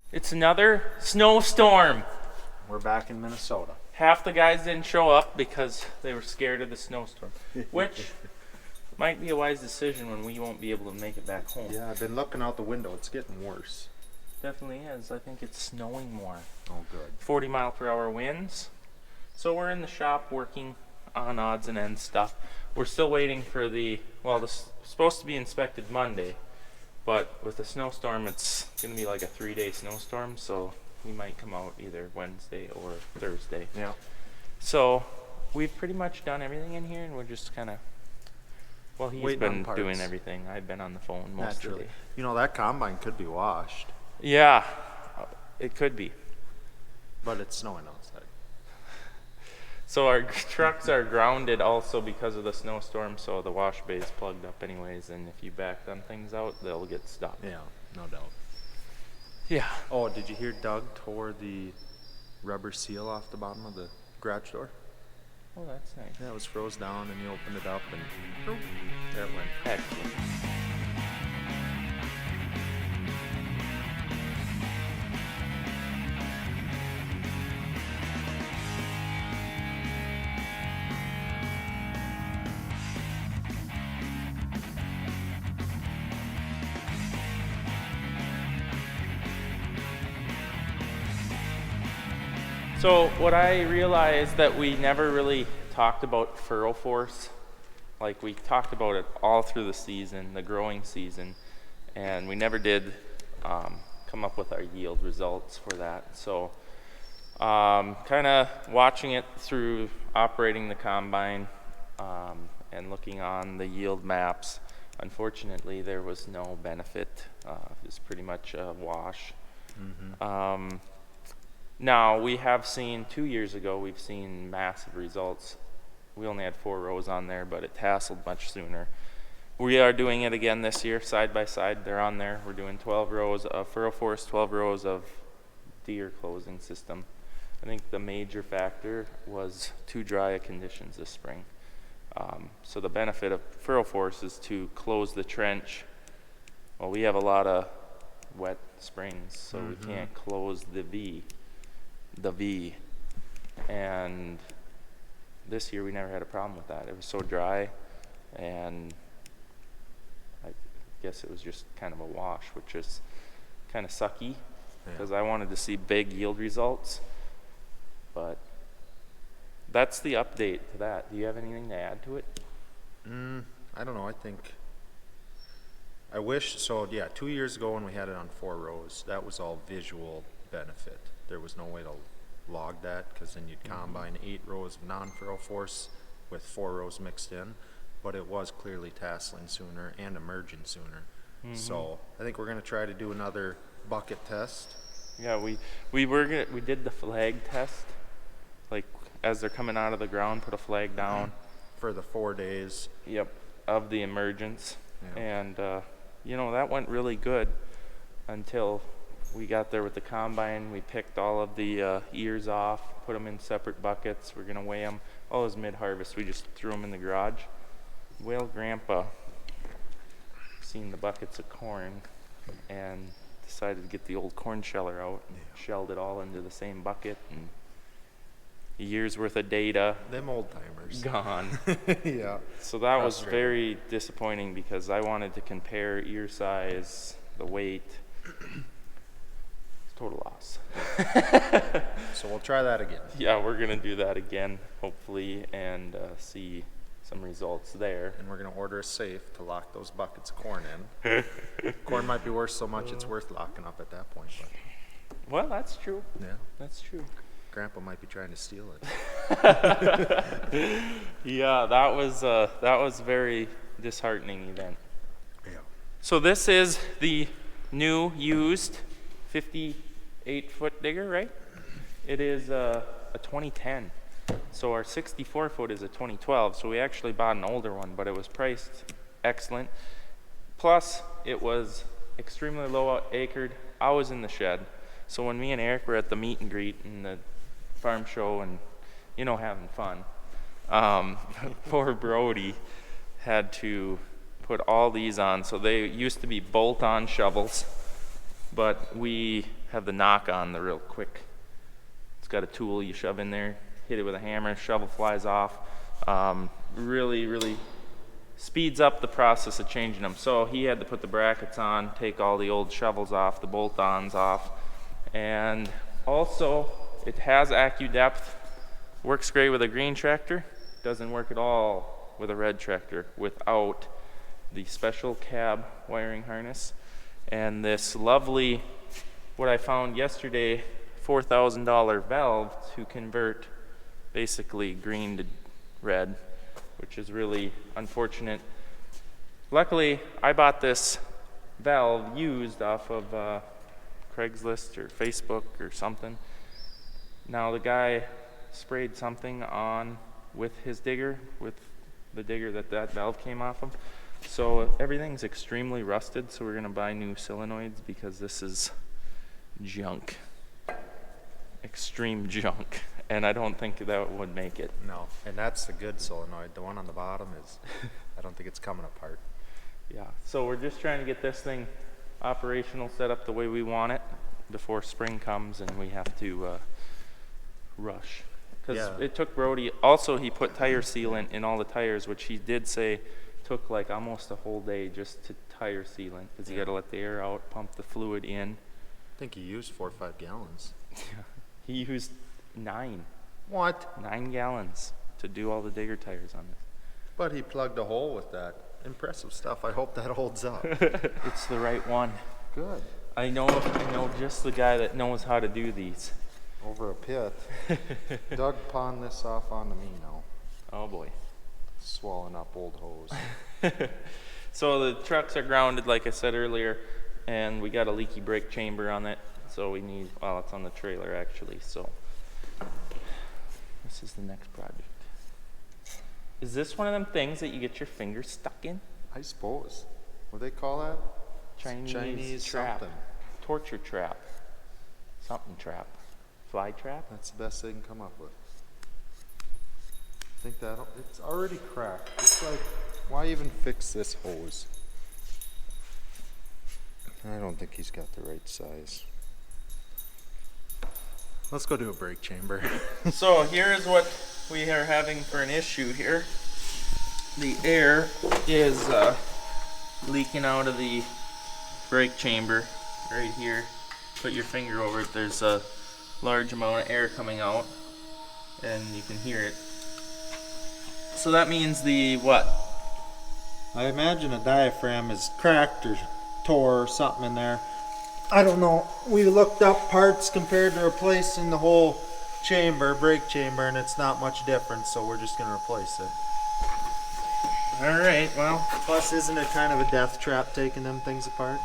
It's another snowstorm. We're back in Minnesota. Half the guys didn't show up because they were scared of the snowstorm, which might be a wise decision when we won't be able to make it back home. Yeah, I've been looking out the window. It's getting worse. Definitely is. I think it's snowing more. Oh, good. 40-mile-per-hour winds. So we're in the shop working on odds and ends stuff. We're still waiting for it's supposed to be inspected Monday, but with the snowstorm, it's going to be like a 3-day snowstorm, so we might come out either Wednesday or Thursday. Yeah. So we've pretty much done everything in here, and we're just kind of, he's Waiting been on parts. doing everything. I've been on the phone most of the day. You know, that combine could be washed, Yeah, it could be. but it's snowing outside. So our trucks are grounded also because of the snowstorm, so the wash bay is plugged up anyways, and if you back them things out, they'll get stuck. Yeah, no doubt. Yeah. Oh, did you hear Doug tore the rubber seal off the bottom of the garage door? Oh, that's nice. Yeah, it was froze down, and he opened it up, and there it went. Excellent. So what I realized that we never really talked about furrow force. Like we talked about it all through the season, the growing season, and we never did come up with our yield results for that. So kind of watching it through operating the combine and looking on the yield maps, unfortunately there was no benefit. It was pretty much a wash. Mm-hmm. Now, we have seen 2 years ago, we've seen massive results. We only had 4 rows on there, but it tasseled much sooner. We are doing it again this year, side by side. They're on there. We're doing 12 rows of furrow force, 12 rows of deer closing system. I think the major factor was too dry conditions this spring. So the benefit of furrow force is to close the trench. Well, we have a lot of wet springs, so we can't close the V. And this year we never had a problem with that. It was so dry, and I guess it was just kind of a wash, which is kind of sucky because I wanted to see big yield results. But that's the update to that. Do you have anything to add to it? I don't know. I wish, so yeah, 2 years ago when we had it on 4 rows, that was all visual benefit. There was no way to log that because then you'd combine 8 rows of non-furrow force with 4 rows mixed in, but it was clearly tasseling sooner and emerging sooner. So I think we're going to try to do another bucket test. Yeah, we did the flag test, like as they're coming out of the ground, put a flag down For the 4 days. Yep, of the emergence. Yeah. And that went really good until we got there with the combine. We picked all of the ears off, put them in separate buckets. We're gonna weigh them. All those mid-harvest, we just threw them in the garage. Well, Grandpa seen the buckets of corn and decided to get the old corn sheller out and shelled it all into the same bucket, and a year's worth of data Them old timers. gone. Yeah. So that was Frustrating. very disappointing because I wanted to compare ear size, the weight. Total loss. So we'll try that again. Yeah, we're gonna do that again, hopefully, and see some results there. And we're going to order a safe to lock those buckets of corn in. Corn might be worth so much it's worth locking up at that point. But Well, that's true. yeah, That's true. Grandpa might be trying to steal it. Yeah, that was very disheartening event. Yeah. So this is the new used 58-foot digger, right? It is a 2010. So our 64-foot is a 2012. So we actually bought an older one, but it was priced excellent. Plus, it was extremely low acred. I was in the shed. So when me and Eric were at the meet and greet and the farm show and, having fun, poor Brody had to put all these on. So they used to be bolt-on shovels, but we have the knock on, the real quick. It's got a tool you shove in there, hit it with a hammer, shovel flies off. Really speeds up the process of changing them. So he had to put the brackets on, take all the old shovels off, the bolt-ons off, and also it has AccuDepth. Works great with a green tractor, doesn't work at all with a red tractor without the special cab wiring harness. And this lovely, what I found yesterday, $4,000 valve to convert basically green to red, which is really unfortunate. Luckily, I bought this valve used off of Craigslist or Facebook or something. Now the guy sprayed something on with his digger, with the digger that valve came off of. So everything's extremely rusted, so we're gonna buy new solenoids because this is junk. Extreme junk. And I don't think that would make it. No, and that's the good solenoid. The one on the bottom is, I don't think it's coming apart. Yeah, so we're just trying to get this thing operational, set up the way we want it before spring comes and we have to rush. Because it took Brody, also he put tire sealant in all the tires, which he did say took like almost a whole day just to tire sealant, because you got to let the air out, pump the fluid in. I think he used 4 or 5 gallons. He used 9. What? 9 gallons to do all the digger tires on it. But he plugged a hole with that. Impressive stuff. I hope that holds up. It's the right one. Good. I know just the guy that knows how to do these. Over a pit. Doug pawned this off onto me now. Oh boy. Swallowing up old hose. So the trucks are grounded, like I said earlier, and we got a leaky brake chamber on it. So we need, well, it's on the trailer actually, so this is the next project. Is this one of them things that you get your fingers stuck in? I suppose. What do they call that? Chinese trap. Something. Torture trap. Something trap. Fly trap? That's the best they can come up with. I think that it's already cracked. It's like, why even fix this hose? I don't think he's got the right size. Let's go do a brake chamber. So here's what we are having for an issue here. The air is leaking out of the brake chamber right here. Put your finger over it. There's a large amount of air coming out and you can hear it. So that means the what? I imagine a diaphragm is cracked or tore or something in there. I don't know. We looked up parts compared to replacing the whole chamber, brake chamber, and it's not much difference, so we're just going to replace it. Alright, well. Plus, isn't it kind of a death trap taking them things apart?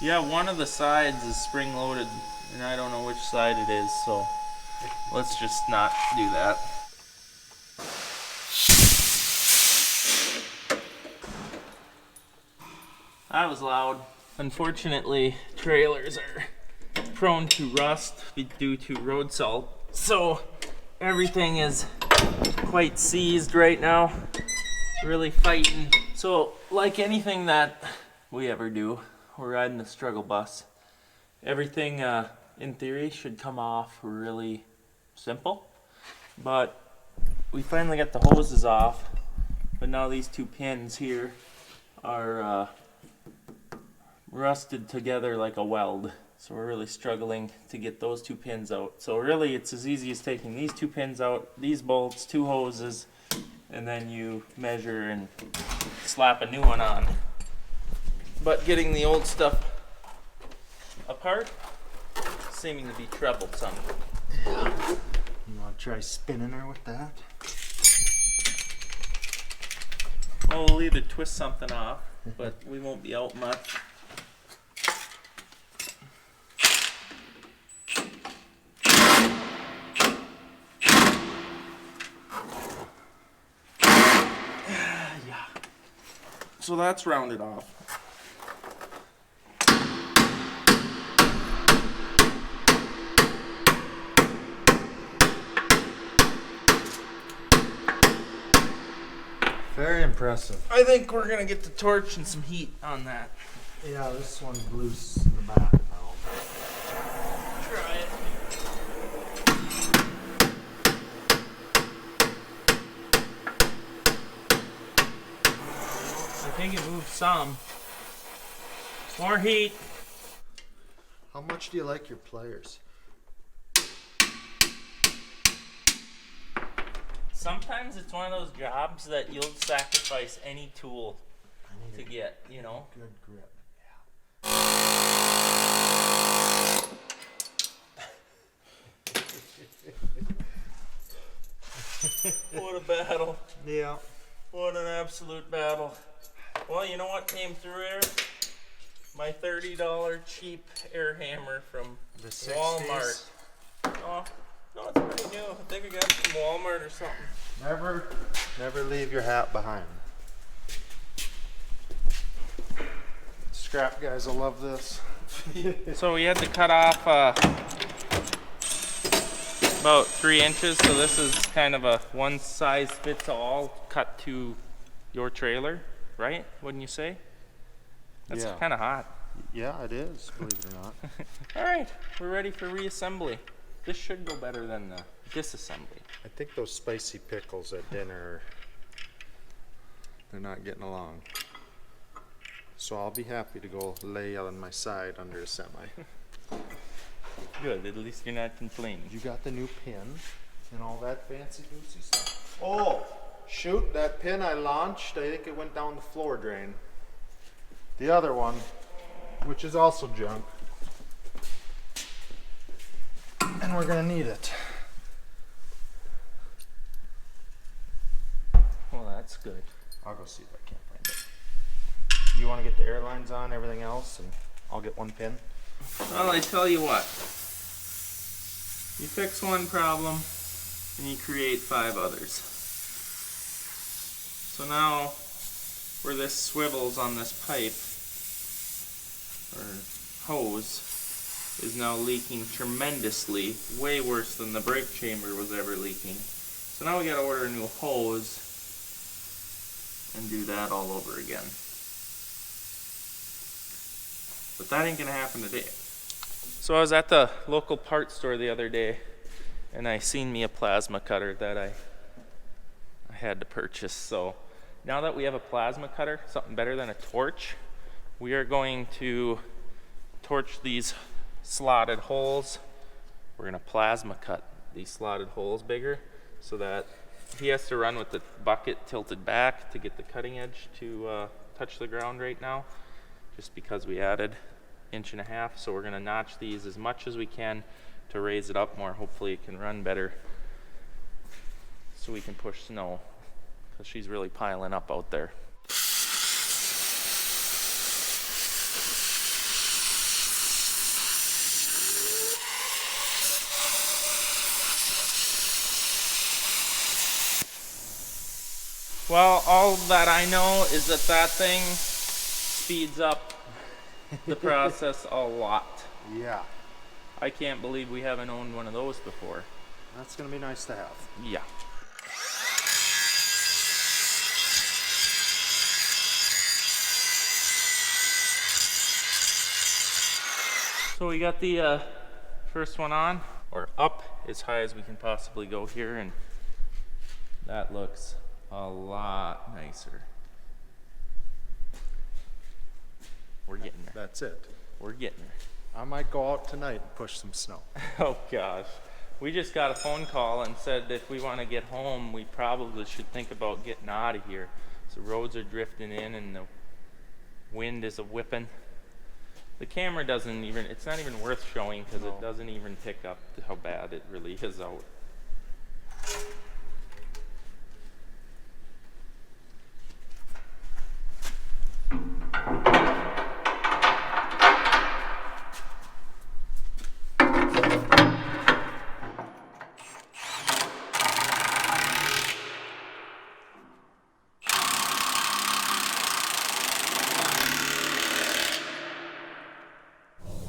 Yeah, one of the sides is spring loaded and I don't know which side it is, so let's just not do that. That was loud. Unfortunately, trailers are prone to rust due to road salt, so everything is quite seized right now. Really fighting. So, like anything that we ever do, we're riding the struggle bus. Everything, in theory, should come off really simple, but we finally got the hoses off, but now these 2 pins here are rusted together like a weld, so we're really struggling to get those 2 pins out. So really it's as easy as taking these 2 pins out, these bolts, 2 hoses, and then you measure and slap a new one on. But getting the old stuff apart seeming to be troublesome. Yeah. You want to try spinning her with that? Well, we'll either twist something off, but we won't be out much. Yeah. So that's rounded off. Very impressive. I think we're gonna get the torch and some heat on that. Yeah, this one's loose in the back now. some. More heat. How much do you like your pliers? Sometimes it's one of those jobs that you'll sacrifice any tool to get, you know? Good grip. What a battle. Yeah. What an absolute battle. Well, you know what came through here? My $30 cheap air hammer from The 60s. Walmart. Oh, no, it's pretty new. I think I got it from Walmart or something. Never leave your hat behind. Scrap guys will love this. So we had to cut off about 3 inches, so this is kind of a one size fits all cut to your trailer, right? Wouldn't you say? That's Yeah. kind of hot. Yeah, it is, believe it or not. All right, we're ready for reassembly. This should go better than the disassembly. I think those spicy pickles at dinner, they're not getting along. So I'll be happy to go lay on my side under a semi. Good, at least you're not complaining. You got the new pin and all that fancy goosey stuff. Oh, shoot, that pin I launched, I think it went down the floor drain. The other one, which is also junk. And we're gonna need it. Well, that's good. I'll go see if I can't find it. You wanna get the airlines on, everything else, and I'll get one pin? Well, I tell you what. You fix one problem, and you create 5 others. So now, where this swivels on this pipe, or hose, is now leaking tremendously, way worse than the brake chamber was ever leaking. So now we gotta order a new hose and do that all over again. But that ain't gonna happen today. So I was at the local parts store the other day, and I seen me a plasma cutter that I had to purchase. So now that we have a plasma cutter, something better than a torch, we are going to torch these slotted holes. We're gonna plasma cut these slotted holes bigger so that he has to run with the bucket tilted back to get the cutting edge to touch the ground right now, just because we added 1.5 inches. So we're gonna notch these as much as we can to raise it up more. Hopefully it can run better so we can push snow, because she's really piling up out there. Well, all that I know is that that thing speeds up the process a lot. Yeah. I can't believe we haven't owned one of those before. That's gonna be nice to have. Yeah. So we got the first one on, or up as high as we can possibly go here, and that looks a lot nicer. We're getting there. That's it. We're getting there. I might go out tonight and push some snow. Oh gosh. We just got a phone call and said if we want to get home, we probably should think about getting out of here. So roads are drifting in and the wind is a whipping. The camera doesn't even, it's not even worth showing because it doesn't even pick up how bad it really is out.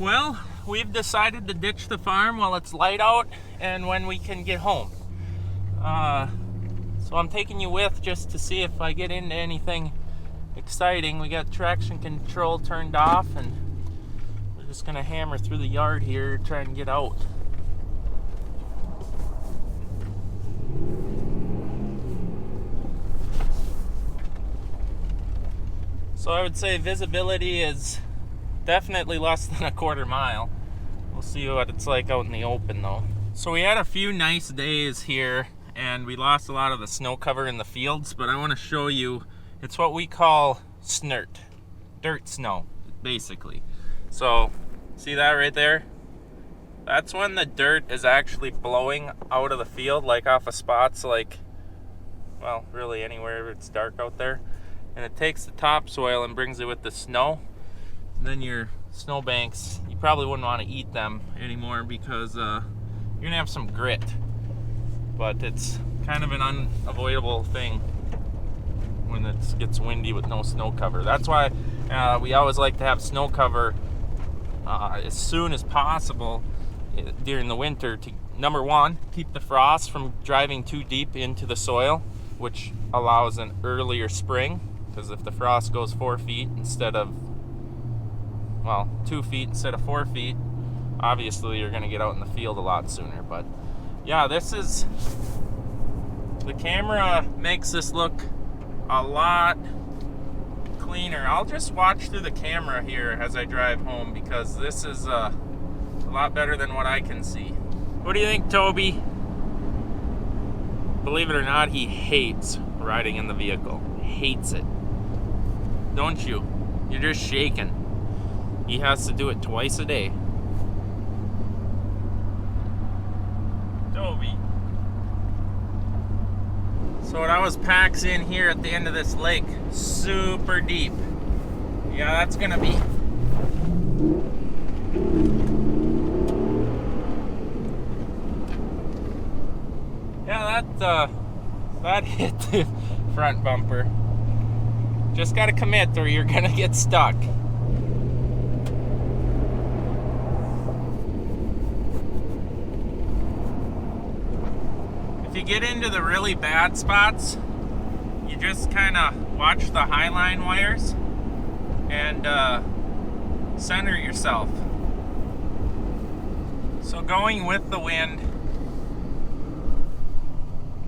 Well, we've decided to ditch the farm while it's light out and when we can get home. So I'm taking you with just to see if I get into anything exciting. We got traction control turned off and we're just gonna hammer through the yard here, try and get out. So I would say visibility is definitely less than a quarter mile. We'll see what it's like out in the open though. So we had a few nice days here and we lost a lot of the snow cover in the fields, but I want to show you, it's what we call snert, dirt snow, basically. So see that right there? That's when the dirt is actually blowing out of the field, like off of spots like, well, really anywhere it's dark out there. And it takes the topsoil and brings it with the snow. And then your snowbanks, you probably wouldn't want to eat them anymore because you're gonna have some grit. But it's kind of an unavoidable thing when it gets windy with no snow cover. That's why we always like to have snow cover as soon as possible during the winter to, number one, keep the frost from driving too deep into the soil, which allows an earlier spring. Because if the frost goes 4 feet instead of, well, 2 feet instead of 4 feet, obviously you're going to get out in the field a lot sooner. But yeah, this is, the camera makes this look a lot cleaner. I'll just watch through the camera here as I drive home because this is a lot better than what I can see. What do you think, Toby? Believe it or not, he hates riding in the vehicle. Hates it. Don't you? You're just shaking. He has to do it twice a day. Toby. So what I was packs in here at the end of this lake, super deep. Yeah, that's gonna be. Yeah, that hit the front bumper. Just gotta commit or you're gonna get stuck. If you get into the really bad spots, you just kind of watch the highline wires and center yourself. So going with the wind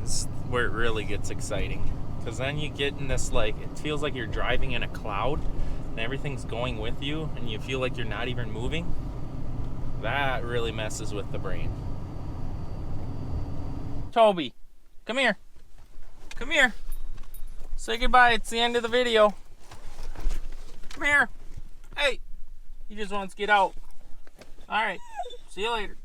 is where it really gets exciting. Because then you get in this, like, it feels like you're driving in a cloud and everything's going with you and you feel like you're not even moving. That really messes with the brain. Toby, come here. Come here. Say goodbye. It's the end of the video. Come here. Hey, he just wants to get out. All right. See you later.